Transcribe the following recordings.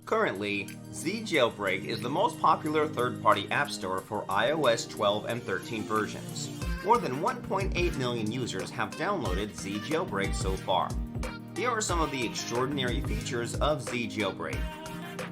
Currently, zJailbreak is the most popular third-party app store for iOS 12 and 13 versions. More than 1.8 million users have downloaded zJailbreak so far. Here are some of the extraordinary features of zJailbreak.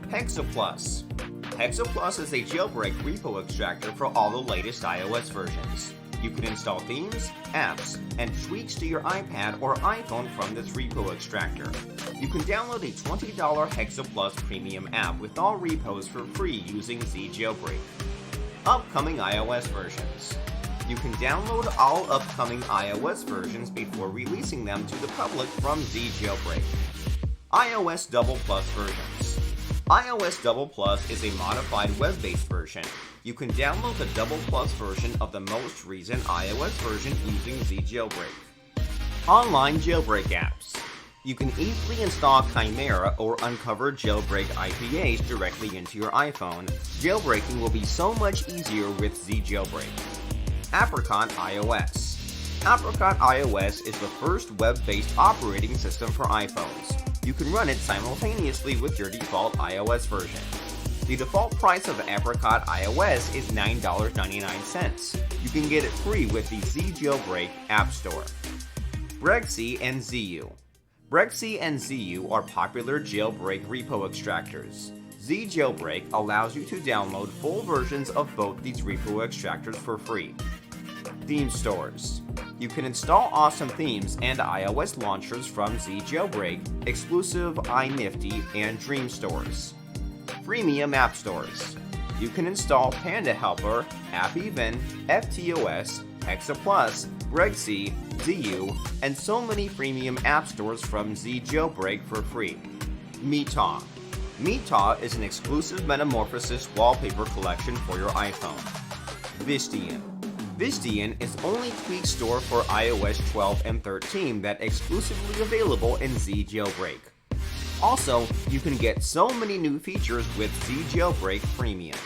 Hexxa Plus. Hexxa Plus is a jailbreak repo extractor for all the latest iOS versions. You can install themes, apps, and tweaks to your iPad or iPhone from this repo extractor. You can download a $20 Hexxa Plus Premium app with all repos for free using zJailbreak. Upcoming iOS versions. You can download all upcoming iOS versions before releasing them to the public from zJailbreak. iOS Double Plus versions. iOS Double Plus is a modified web-based version. You can download the Double Plus version of the most recent iOS version using zJailbreak. Online jailbreak apps. You can easily install Chimera or Uncover Jailbreak IPAs directly into your iPhone. Jailbreaking will be so much easier with zJailbreak. Apricot iOS. Apricot iOS is the first web-based operating system for iPhones. You can run it simultaneously with your default iOS version. The default price of Apricot iOS is $9.99. You can get it free with the zJailbreak App Store. Bregxi and Ziyu. Bregxi and Ziyu are popular jailbreak repo extractors. zJailbreak allows you to download full versions of both these repo extractors for free. Theme stores. You can install awesome themes and iOS launchers from zJailbreak, exclusive Inifty and Dream stores. Freemium app stores. You can install Panda Helper, AppEven, ftOS, Hexxa Plus, Bregxi, Ziyu, and so many freemium app stores from zJailbreak for free. Metaw. Metaw is an exclusive Metamorphosis wallpaper collection for your iPhone. Inifty. Inifty is only tweak store for iOS 12 and 13 that exclusively available in zJailbreak. Also, you can get so many new features with zJailbreak Premium.